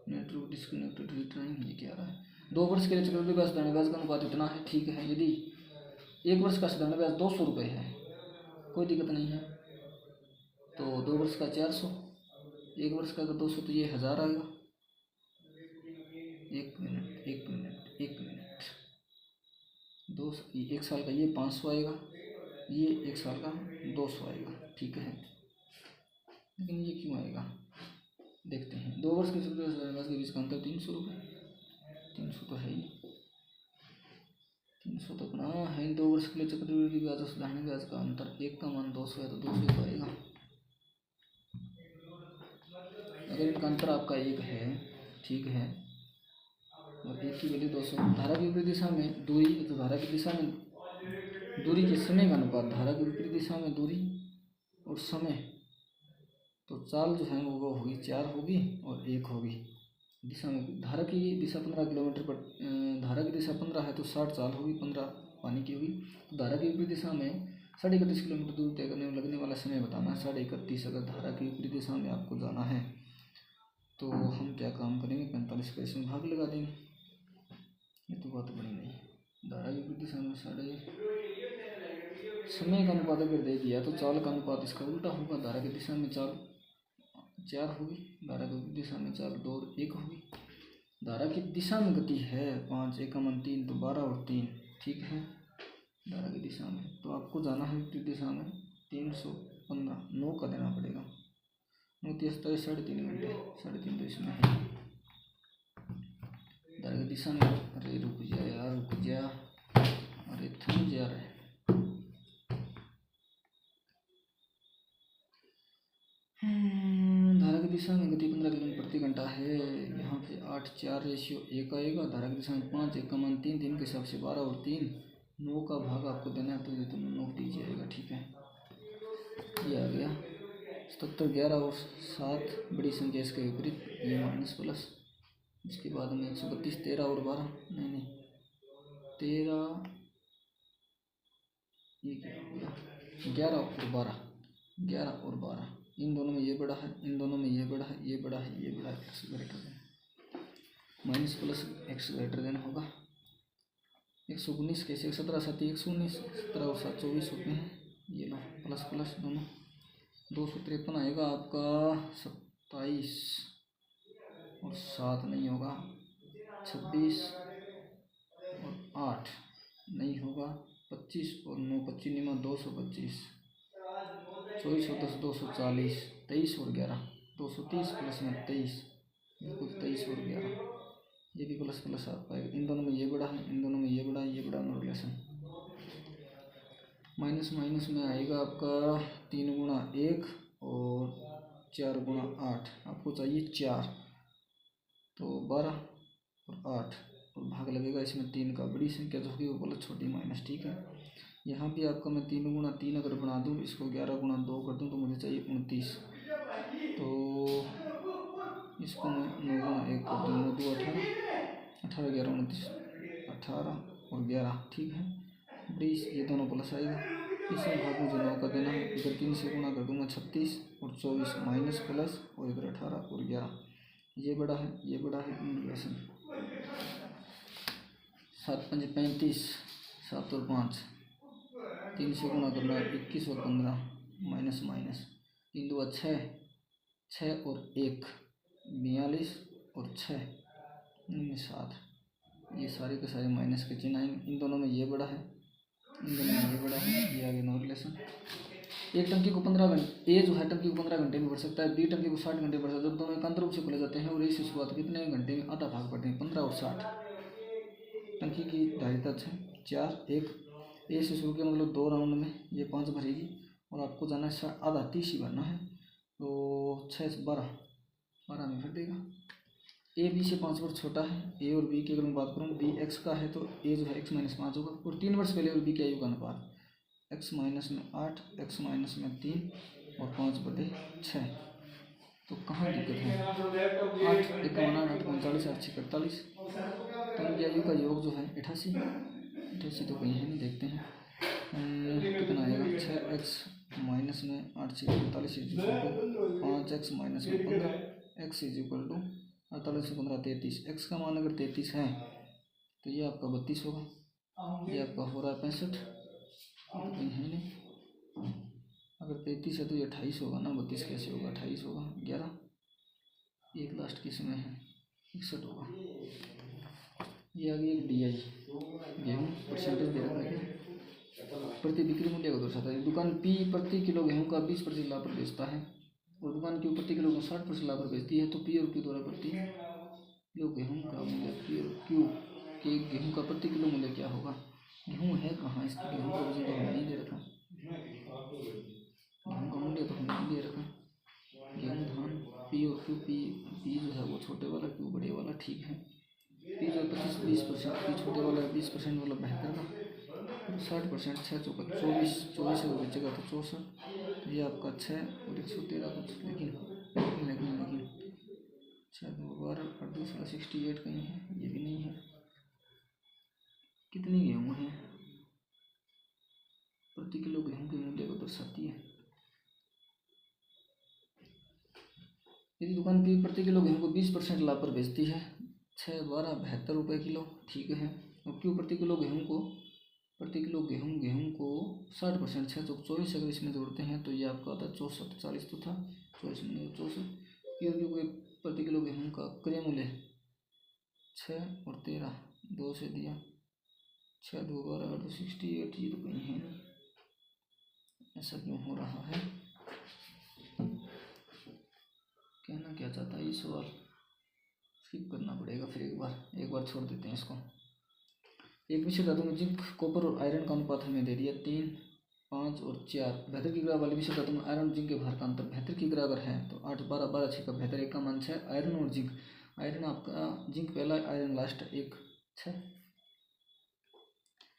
[SPEAKER 1] नेटवर्क डिस्कनेक्टेड रिट्राइंग, ये क्या रहा है। 2 वर्ष के लिए चक्रवृद्धि ब्याज साधारण ब्याज का अनुपात इतना है, ठीक है। यदि 1 वर्ष का साधारण ब्याज 200 रुपये है, कोई दिक्कत नहीं है, तो 2 वर्ष का 400, 1 वर्ष का अगर 200 तो ये 1000 आएगा। 1 मिनट 1 साल का ये 500 आएगा, ये 1 साल का 200 आएगा, ठीक है। लेकिन ये क्यों आएगा, देखते हैं। 2 वर्ष के साधारण ब्याज के बीच का अंतर 300 रुपये, 300 तो है ही, 300 तो अपना है। 2 वर्ष के लिए चक्रवृद्धि ब्याज और साधारण ब्याज का अंतर, एक का मान 200 है तो 200 तो आएगा। अगर इनका अंतर आपका 1 है, ठीक है, और 1 की वैल्यू 200, धारा की विपरीत दिशा में दूरी, तो धारा की दिशा में दूरी के समय का अनुपात, धारा की विपरीत दिशा में दूरी और समय, तो चाल जो है वो होगी 4 होगी और 1 होगी। दिशा में धारा की दिशा 15 किलोमीटर पर, धारा की दिशा 15 है तो 60 चाल होगी, 15 पानी की होगी। तो धारा की विपरीत दिशा में 31.5 किलोमीटर दूर तय करने में लगने वाला समय बताना है 31.5। अगर धारा की विपरीत दिशा में आपको जाना है तो हम क्या काम करेंगे, 45 का इसमें भाग लगा देंगे। ये तो बात बनी नहीं। धारा की विपरीत दिशा में समय का अनुपात अगर दे दिया तो चाल का अनुपात इसका उल्टा होगा। धारा की दिशा में चाल 4 होगी, धारा की विपरीत दिशा में चाल 2 और 1 होगी। धारा की दिशा में गति है 5 × 3 तो 12 और 3, ठीक है। धारा की दिशा में तो आपको जाना है विपरीत दिशा में 315, 9 का देना पड़ेगा। 9 × 3 = 3.5 घंटे, 3.5 तो इसमें है। धारा की दिशा में, अरे रुक जा यार, रुक जा, अरे थम जा रहा है। धारा की दिशा में गति 15 किलोमीटर प्रति घंटा है। यहाँ पे 8:4:1 आएगा। धारा की दिशा में 5 × 3, 3 के हिसाब से 12 और 3, 9 का भाग आपको देना है तो ये तो 9 दीजिए आएगा, ठीक है। ये आ गया 77, 11 और 7 बड़ी संख्या इसके विपरीत, ये माइनस प्लस। इसके बाद में 132, 13 और 12, नहीं 13, ये क्या हो गया, 11 और 12, 11 और 12, इन दोनों में ये बड़ा है, इन दोनों में ये बड़ा है, ये बड़ा है, ये बड़ा है, x greater than, minus plus x greater than होगा। 119 कैसे, 17 7 119, 17 और 7 24 होते हैं, ये लो प्लस प्लस दोनों, 253 आएगा आपका। 27 और 7 नहीं होगा, 26 और 8 नहीं होगा, 25 और 9 25 9 225, 24 और 10 240, 23 और 11 230 प्लस में 23, बिल्कुल 23 और 11, ये भी प्लस प्लस आ पाएगा। इन दोनों में ये बड़ा है, इन दोनों में ये बड़ा है, ये बड़ा नो रिलेशन। माइनस माइनस में आएगा आपका 3 × 1 और 4 × 8, आपको चाहिए 4, तो 12 और 8 और भाग लगेगा इसमें 3 का, बड़ी संख्या जो होगी वो प्लस छोटी माइनस, ठीक है। यहाँ भी आपका मैं 3 × 3 अगर बना दूँ, इसको 11 × 2 कर दूँ तो मुझे चाहिए 29, तो इसको मैं 9 × 1 कर दूँ, 9 2 18, 18 11 29, 18 और 11, ठीक है। 20, ये दोनों प्लस आएगा, इसमें भाग मुझे 9 का देना है। इधर 3 से गुणा कर दूँगा 36 और 24 माइनस प्लस, और इधर 18 और 11, ये बड़ा है, ये बड़ा है, इन रिलेशन। 7 × 5 = 35, 7 और 5, 3 से गुणा करना है 21 और 15 माइनस माइनस, 3 2 6, 6 और 1 42 और 6 7, ये सारे के सारे माइनस के चिन्ह आएंगे। इन दोनों में ये बड़ा है, इन दोनों में ये बड़ा है, ये आगे नो रिलेशन। एक टंकी को 15 घंटे, ए जो है टंकी को 15 घंटे में भर सकता है, बी टंकी को 60 घंटे भर सकता है। जब दोनों एकांतर रूप से खुले जाते हैं और ए से शुरुआत कितने घंटे में आधा भाग पड़ते हैं, 15 और 60। टंकी की धारिता 4, 1 ए से शुरू किया मतलब 2 राउंड में ये 5 भरेगी और आपको जाना है आधा 30 ही भरना है, तो 6 से 12 में भर देगा। ए बी से 5 वर्ष छोटा है, ए और बी की अगर मैं बात करूँ, बी एक्स का है तो ए जो है x - 5 होगा, और 3 वर्ष पहले और बी की आयु का अनुपात x - 8, x - 3 और 5/6, तो कहाँ दिक्कत है। 8 × 1 = 8 39, 8 × 48, तो उनकी आयु का योग जो है 88, तो कहीं है नहीं, देखते हैं कितना आएगा। 6x - 8 × 45 = 5x - 15, x = 48 से 15 33, x का मान अगर 33 है तो ये आपका 32 होगा, ये आपका हो रहा है 65, तो कहीं है नहीं। अगर 33 है तो ये 28 होगा ना, 32 कैसे होगा, 28 होगा। 11, एक लास्ट किस में है, 61 होगा। ये आ गई एक DI, गेहूँ परसेंटेज दे रखा है, प्रति बिक्री मूल्य को दर्शाता है। दुकान P प्रति किलो गेहूँ का 20% लाभ पर बेचता है और दुकान Q प्रति किलो को 60% लाभ पर बेचती है, तो P और Q द्वारा प्रति किलो गेहूँ का मूल्य, P और Q के गेहूँ का प्रति किलो मूल्य क्या होगा। गेहूँ है कहाँ, इसकी गेहूँ का वजन तो हमें नहीं दे रखा, गेहूँ का मूल्य तो हमें नहीं दे रखा। गेहूँ धान पी और क्यू, पी जो है वो छोटे वाला, क्यू बड़े वाला, ठीक है। पी जो 25-20%, पी छोटे वाला 20% वाला 72 का, 60%, 6 चौका 24, 24 अगर बचेगा तो 64, ये आपका 6 और 113 कुछ, लेकिन 6 2 12 और दूसरा 68 कहीं है, ये भी नहीं है। कितनी गेहूँ है प्रति किलो गेहूँ के मूल्य को दर्शाती है। यदि दुकान पी प्रति किलो गेहूँ को 20% लाभ पर बेचती है, 6 12 72 रुपये किलो, ठीक है। और क्यों प्रति किलो गेहूँ को 60%, 6 चौक 24 अगर इसमें जोड़ते हैं तो ये आपका आता है 64, 40 तो था 24 में 64। क्यों प्रति किलो गेहूँ का क्रय मूल्य 6 और 13 2 से दिया, 6 2 12 8 68, ये तो कहीं है नहीं, ऐसा क्यों हो रहा है, कहना क्या चाहता है ये सवाल, स्किप करना पड़ेगा फिर एक बार छोड़ देते हैं इसको। एक विषय धातु में जिंक, कॉपर और आयरन का अनुपात हमें दे दिया 3, 5 और 4। 72 की ग्राह वाली विषय धातु में आयरन और जिंक के भार का अंतर 72 की ग्राह अगर है तो 8 12 12 6 का 72, एक का मान 6। आयरन और जिंक, आयरन आपका जिंक पहला, आयरन लास्ट, 1 6।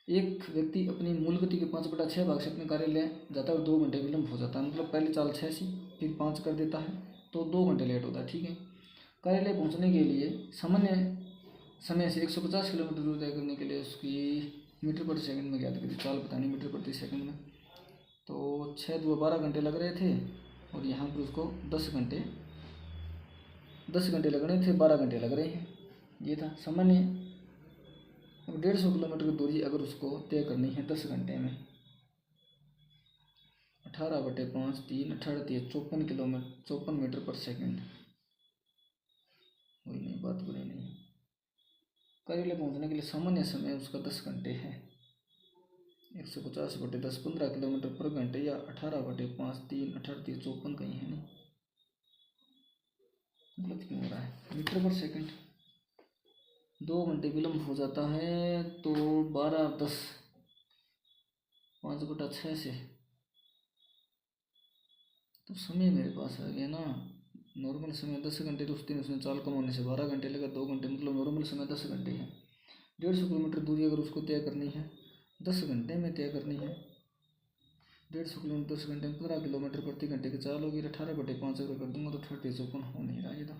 [SPEAKER 1] एक व्यक्ति अपनी मूल गति के 5/6 भाग से अपने कार्यालय जाता है और 2 घंटे विलंब हो जाता है, मतलब पहले चाल 6 सी फिर 5 कर देता है तो 2 घंटे लेट होता है, ठीक है। कार्यालय पहुंचने के लिए सामान्य समय से 150 किलोमीटर दूर तय करने के लिए उसकी मीटर प्रति सेकंड में ज्ञात करी, चाल बतानी मीटर प्रति सेकंड में, तो 6 2 12 घंटे लग रहे थे और यहाँ पर उसको 10 घंटे लग रहे थे, 12 घंटे लग रहे हैं, ये था सामान्य। अब 150 किलोमीटर की दूरी अगर उसको तय करनी है 10 घंटे में, 18/5 3 18 54 किलोमीटर 54 मीटर पर सेकंड, वही नहीं बात बुरी नहीं। कार्यालय पहुंचने के लिए सामान्य समय उसका 10 घंटे है, 150/10 15 किलोमीटर पर घंटे, या 18/5 3 18 54 कहीं है नहीं, गलत क्यों हो रहा है, मीटर पर सेकंड। 2 घंटे विलम्ब हो जाता है तो 12 10 5/6 से, तो समय मेरे पास आ गया ना, नॉर्मल समय 10 घंटे, तो उस दिन उसने चाल कम होने से 12 घंटे लगा, 2 घंटे मतलब नॉर्मल समय 10 घंटे है। 150 किलोमीटर दूरी अगर उसको तय करनी है 10 घंटे में तय करनी है, 150 किलोमीटर 10 घंटे में 15 किलोमीटर प्रति घंटे की चाल होगी, 18/5 अगर कर दूंगा तो 30 54 हो नहीं रहा, ये तो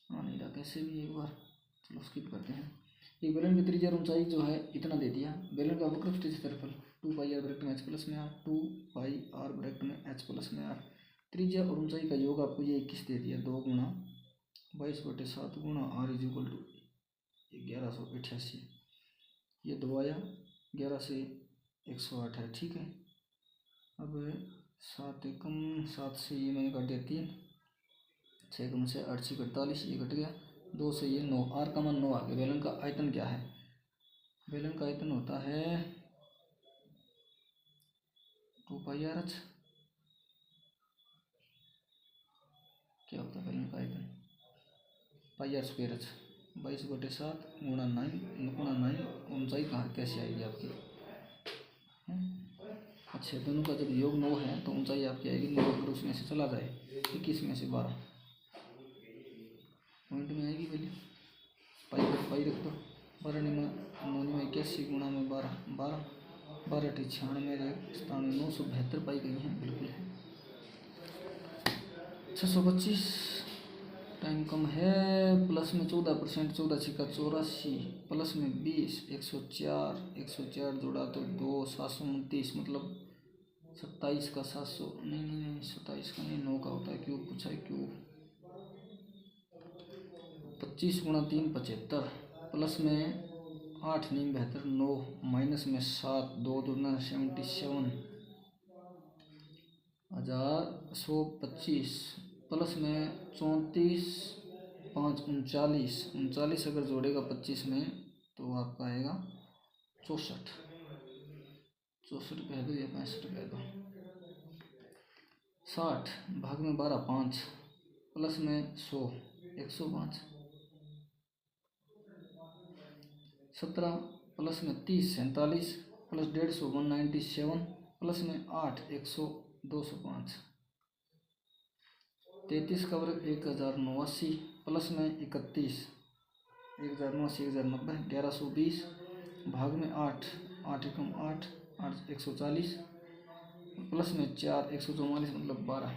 [SPEAKER 1] आ नहीं रहा कैसे भी, एक बार चलो स्किप करते हैं। एक बेलन की त्रिज्या और ऊंचाई जो है इतना दे दिया, बेलन का वक्र स्थिति क्षेत्रफल 2πr ब्रैकेट में h प्लस में r, 2πr ब्रैकेट में h प्लस में r, त्रिज्या और ऊंचाई का योग आपको ये 21 दे दिया, 2 गुणा 22/7 गुणा r इज इक्वल टू 1188, ये 2 आया, 11 से 108 है, ठीक है। अब 7 एकम 7 से ये मैंने काट दिया 3, 6 एकम से 8 6 48, ये कट गया, 2 से ये 9, r का मान 9 आ गया। बेलन का आयतन क्या है, बेलन का आयतन होता है 2πr, क्या होता है बेलन का आयतन, πr², 22/7 गुणा 9, ऊंचाई कहाँ कैसे आएगी आपकी, अच्छा दोनों का जब योग 9 है तो ऊंचाई आपकी आएगी 9, अगर उसमें से चला जाए 21 में से 12 पॉइंट में आएगी, पहले पाई रख दो, 12 9 81 गुणा में 12 12 12 96 मेरे 972 पाई गई हैं, बिल्कुल है। 625 टाइम कम है, प्लस में 14%, 14 छिका 84, प्लस में 20 104 जोड़ा तो 2 729, मतलब 27 का 700 नहीं 27 का नहीं 9 का होता है, क्यों पूछा है क्यों। 25 गुणा 3 75, प्लस में 8 नहीं 72 9, माइनस में 7 2 दूना 77 1125, प्लस में 34 5 39 अगर जोड़ेगा 25 में तो आपका आएगा 64 कह दो या 65 कह दो। 60 भाग में 12 5, प्लस में 100 105, 17 प्लस में 30 47, प्लस 150 197, प्लस में 8 100 205, 33 का वर्ग 1089 प्लस में 31, 1089, 1090, 1120 भाग में 8, 8 एकम 8, 8 140 प्लस में 4, 144 मतलब 12।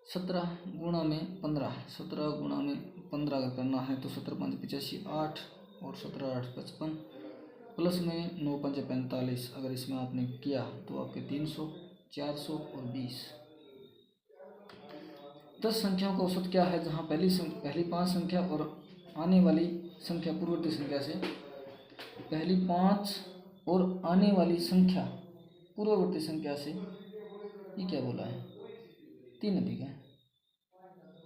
[SPEAKER 1] 17 गुणा में 15, 17 गुणा में 15 अगर करना है तो 17 5 85 8 और 17 8 55 प्लस में 9 5 45। अगर इसमें आपने किया तो आपके 300, 400 और 20। 10 संख्याओं का औसत क्या है, जहाँ पहली 5 संख्या और आने वाली संख्या पूर्ववर्ती संख्या से, पहली 5 और आने वाली संख्या पूर्ववर्ती संख्या से, ये क्या बोला है, 3 अधिक है।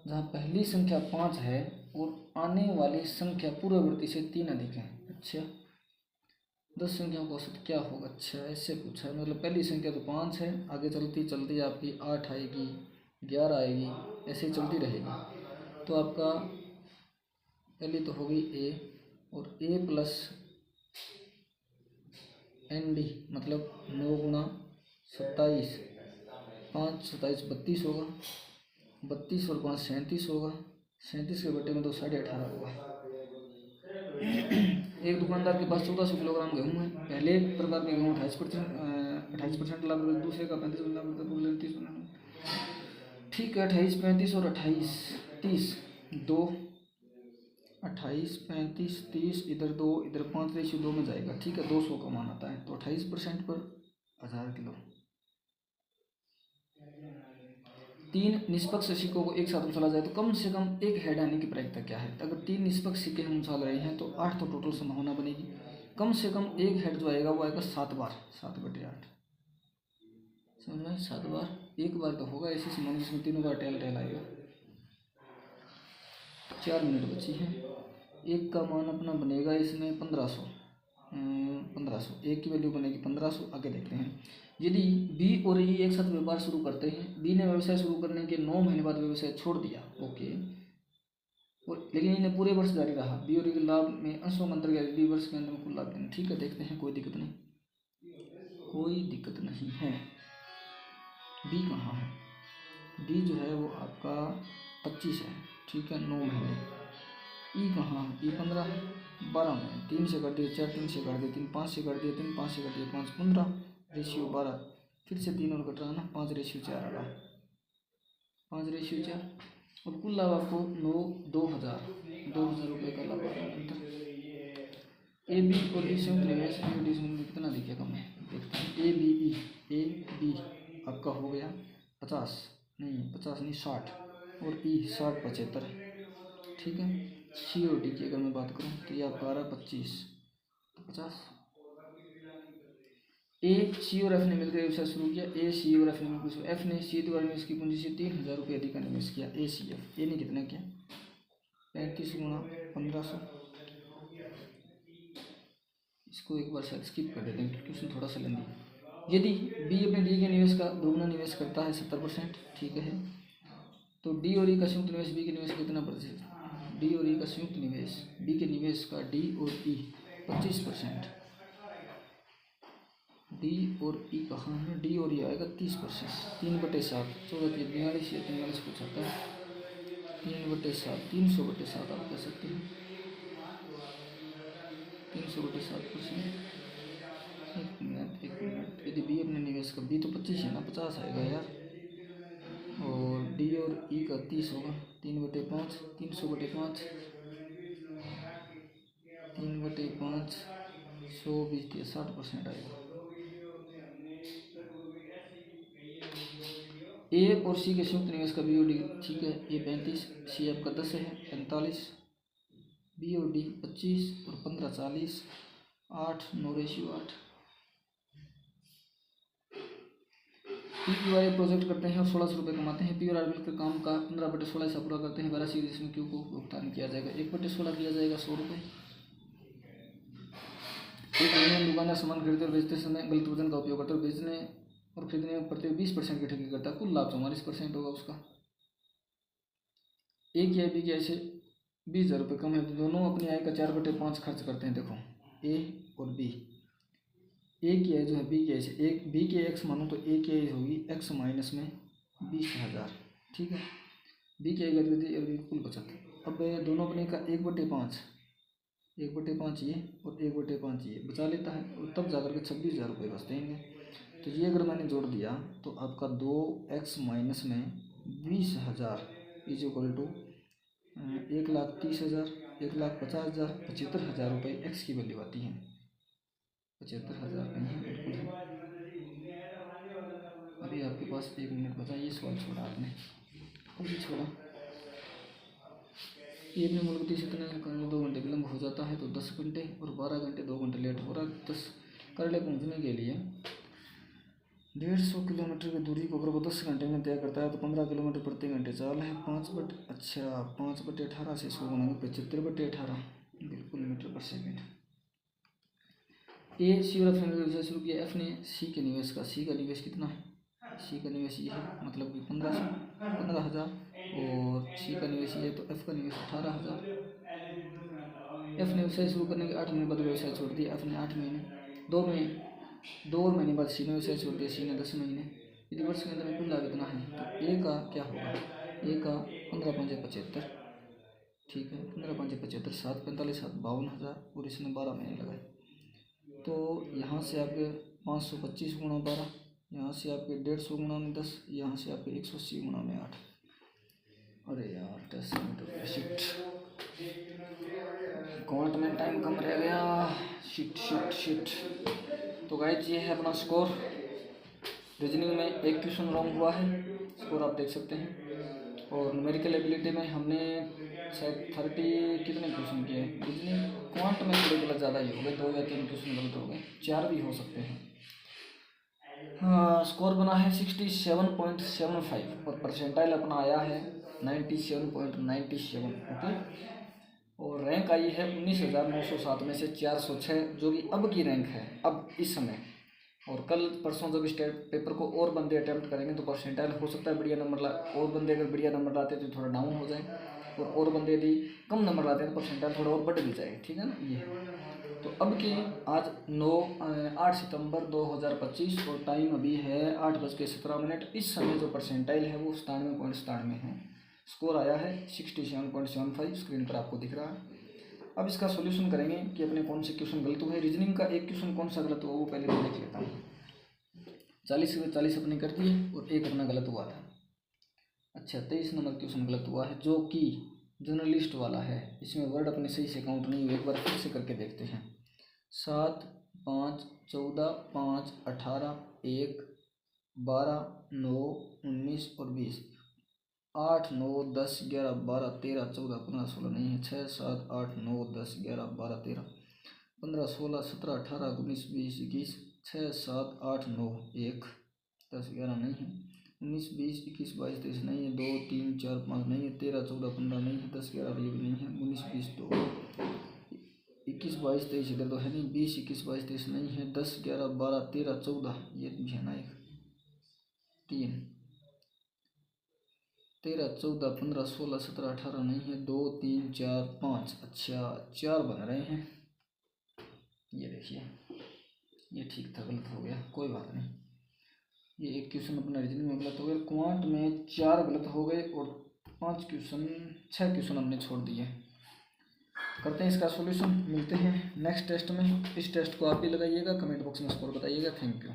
[SPEAKER 1] जहाँ पहली संख्या 5 है और आने वाली संख्या पूर्ववर्ती से 3 अधिक है। अच्छा, 10 संख्याओं का औसत क्या होगा। अच्छा, ऐसे पूछा है, मतलब पहली संख्या तो 5 है, आगे चलती चलती आपकी 8 आएगी, 11 आएगी, ऐसे ही चलती रहेगी। तो आपका पहली तो होगी ए, और ए प्लस एन डी मतलब 9 गुणा 27, 5 27 32 होगा, 32 और 5 37 होगा, 37 के बटे में तो 18.5 होगा। एक दुकानदार के पास 1400 किलोग्राम गेहूँ है। पहले प्रकार के गेहूँ 28% लाभ, दूसरे का 35% लाभ, 30%। ठीक है, 28 35 और 28 30, 2 28 35 30, इधर 2 इधर 5 रेशियो 2 में जाएगा। ठीक है, 200 का मान आता है, तो 28% पर 1000 किलो। 3 निष्पक्ष सिक्कों को एक साथ उछाला जाए तो कम से कम एक हेड आने की प्रायिकता क्या है। अगर 3 निष्पक्ष सिक्के हम उछाल रहे हैं तो 8 तो टोटल संभावना बनेगी। कम से कम एक हेड जो आएगा वो आएगा 7 बार, 7/8 समझ में, 7 बार। एक बार तो होगा ऐसी संभावना जिसमें 3 बार टेल आएगा। 4 मिनट बची हैं। एक का मान अपना बनेगा इसमें 1500, 1500 एक की वैल्यू बनेगी 1500। आगे देखते हैं, यदि बी और ई एक साथ व्यापार शुरू करते हैं, बी ने व्यवसाय शुरू करने के 9 महीने बाद व्यवसाय छोड़ दिया, ओके, और लेकिन इन्हें पूरे वर्ष जारी रहा, बी और ई के लाभ में अंशों का अंतर गया, यदि वर्ष के अंत में कुल लाभ देना। ठीक है, देखते हैं, कोई दिक्कत नहीं, कोई दिक्कत नहीं है। बी कहाँ है, बी जो है वो आपका 25 है, ठीक है, 9 महीने। ई कहाँ है, ई 15 है, 12 महीने। 3 से कर दिए 4, 3 से कर दिए 3, 5 से कर दिए 3, 5 से कर दिए 5, 15 रेशियो 12, फिर से 3 और कट रहा ना, 5 रेशियो 4 आ रहा, 5 रेशियो 4, और कुल लाभ आपको 2000 रुपये का लाभ आ रहा है। ए बी और ई संयुक्त निवेश, ए और डी संयुक्त कितना दिखे कम है, देखते हैं। ए बी आपका हो गया 50 नहीं 60, और ई 60 75, ठीक है। सी और डी की अगर मैं बात करूँ तो ये आपका आ रहा है 25 50। ए सी और एफ ने मिलकर व्यवसाय शुरू किया, ए सी और एफ ने मिलकर, एफ ने सी द्वारा निवेश की पूंजी से 3000 रुपये अधिक का निवेश किया, ए सी एफ। ए ने कितना किया, 35 गुणा 1500। इसको एक बार शायद स्किप कर देते हैं, क्वेश्चन थोड़ा सा लेंदी है। यदि बी अपने डी के निवेश का दोगुना निवेश करता है 70%, ठीक है, तो डी और ई का संयुक्त निवेश बी के निवेश कितना प्रतिशत, डी और ई का संयुक्त निवेश बी के निवेश का डी और ई 25%, डी और ई कहाँ है, डी और ई आएगा 30%, 3/7, 14 42 या 43 कुछ आता है, 3/7, 300/7 आप कह सकते हैं, 300/7%। एक मिनट, यदि बी अपने निवेश का, बी तो 25 है ना, 50 आएगा यार, और डी और ई का 30 होगा, 3/5, 300/5, 3/5, 100 20 60% आएगा। ए और सी के संयुक्त निवेश का बी और डी, ठीक है, ए 35, सी आपका 10 है 45, बी और डी 25 और 15 40, 8 9 ratio 8। P Q R project करते हैं और 1600 रुपये कमाते हैं। पी और आर मिलकर काम का 15/16 हिस्सा पूरा करते हैं, 12 जिसमें क्यू को भुगतान किया जाएगा 1/16 किया जाएगा 100 रुपये। एक दुकानदार सामान खरीदते और बेचते समय गलत वजन का उपयोग करता है, बेचने और खरीदने में प्रत्येक 20% की ठगी करता है, कुल लाभ 44% होगा उसका। ए की आय बी की आय से 20,000 रुपये कम है, तो दोनों अपनी आय का 4/5 खर्च करते हैं। देखो ए और बी, ए की आय जो है बी की आय से, एक बी की एक्स मानो तो ए की आय होगी एक्स माइनस में 20,000, ठीक है। बी की गति और बी कुल बचत। अब दोनों अपने का 1/5 ये और 1/5 ये बचा लेता है, और तब जाकर के 26,000 रुपये बचते हैं। तो ये अगर मैंने जोड़ दिया तो आपका 2x माइनस में 20,000 इज इक्वल टू 1,30,000, 1,50,000, 75,000 रुपये एक्स की वैल्यू आती है। 75,000 नहीं है, बिल्कुल है। अभी आपके पास 1 मिनट बचा, ये सवाल छोड़ा आपने, अभी छोड़ा। ये अपने मूलगति से इतना करने 2 घंटे विलम्ब हो जाता है तो 10 घंटे और 12 घंटे 2 घंटे लेट हो रहा है। 10 करले पहुँचने के लिए 150 किलोमीटर की दूरी को अगर वो 10 घंटे में तय करता है तो 15 किलोमीटर प्रति घंटे चाल है। 5/18 से इसको बनाएंगे 75/18, बिल्कुल मीटर पर सेकेंड। ए सी और एफ ने व्यवसाय शुरू किया। एफ ने सी के निवेश का, सी का निवेश कितना है? सी का निवेश ये है, मतलब कि 15,000, और सी का निवेश ये है तो एफ का निवेश 18,000। एफ ने व्यवसाय शुरू करने के 8 महीने बाद व्यवसाय छोड़ दिया। एफ ने 8 महीने, 2 महीने बाद सी ने व्यवसाय छोड़ दिया। सी ने 10 महीने। यदि वर्ष के अंत में कुल लाभ इतना है तो ए का क्या होगा? ए का 15×5 = 75, ठीक है। 15×5 = 75, 7×45 7 52,000, और इसने 12 महीने लगाए। तो यहाँ से आपके 525 × 12, यहाँ से आपके 150 × 10, यहाँ से आपके 180 × 8। अरे यार शिट, काउंट में टाइम कम रह गया। शिट। तो गाइस ये है अपना स्कोर। रीजनिंग में एक क्वेश्चन रॉन्ग हुआ है, स्कोर आप देख सकते हैं। और न्यूमेरिकल एबिलिटी में हमने शायद 30 कितने क्वेश्चन किए। रीजनिंग क्वांट में थोड़े गलत ज़्यादा ही हो गए, 2 या 3 क्वेश्चन गलत हो गए, 4 भी हो सकते हैं। स्कोर बना है 67.75 और परसेंटाइल अपना आया है 97.97, ओके। और रैंक आई है 19,907 में से 406, जो कि अब की रैंक है, अब इस समय। और कल परसों जब स्टेट पेपर को और बंदे अटैम्प्ट करेंगे तो परसेंटाइल हो सकता है बढ़िया नंबर और बंदे अगर बढ़िया नंबर लाते हैं तो थोड़ा डाउन हो जाए, और बंदे यदि कम नंबर लाते हैं तो परसेंटाइल थोड़ा और बढ़ भी जाए, ठीक है ना। ये तो अब की आज 8 सितंबर 2025 और टाइम अभी है 8:17। इस समय जो परसेंटाइल है वो 97.97 है। स्कोर आया है 67.75, स्क्रीन पर आपको दिख रहा है। अब इसका सॉल्यूशन करेंगे कि अपने कौन से क्वेश्चन गलत हुए। रीजनिंग का एक क्वेश्चन कौन सा गलत हुआ वो पहले मैं देख लेता हूँ। 40 में 40 अपने कर दिए और एक अपना गलत हुआ था। अच्छा, 23 नंबर क्वेश्चन गलत हुआ है, जो कि जर्नलिस्ट वाला है। इसमें वर्ड अपने सही से काउंट नहीं हुए, एक बार फिर से करके देखते हैं। 7, 5, 14, 5, 18, 1, 12, 9, 19 और 20, 8, 9, 10, 11, 12, 13, 14, 15, 16 नहीं है। 6, 7, 8, 9, 10, 11, 12, 13, 15, 16, 17, 18, 19, 20, 21, 6, 7, 8, 9, 1, 10, 11 नहीं है। 19, 20, 21, 22, 23 नहीं है। 2, 3, 4, 5 नहीं है। 13, 14, 15 नहीं है। 10, 11 ये भी नहीं है। 19, 20, 2, 21, 22, 23 इधर तो है नहीं। 20, 21, 22, 23 नहीं है। 10, 11, 12, 13, 14 ये भी है ना, 1, 3, 13, 14, 15, 16, 17, 18 नहीं है। 2, 3, 4, 5, अच्छा 4 बन रहे हैं। ये देखिए, ये ठीक था, गलत हो गया, कोई बात नहीं। ये एक क्वेश्चन अपना रीजनिंग में गलत हो गया, क्वांट में 4 गलत हो गए और 6 क्वेश्चन हमने छोड़ दिए। करते हैं इसका सॉल्यूशन, मिलते हैं नेक्स्ट टेस्ट में। इस टेस्ट को आप भी लगाइएगा, कमेंट बॉक्स में स्कोर बताइएगा। Thank you.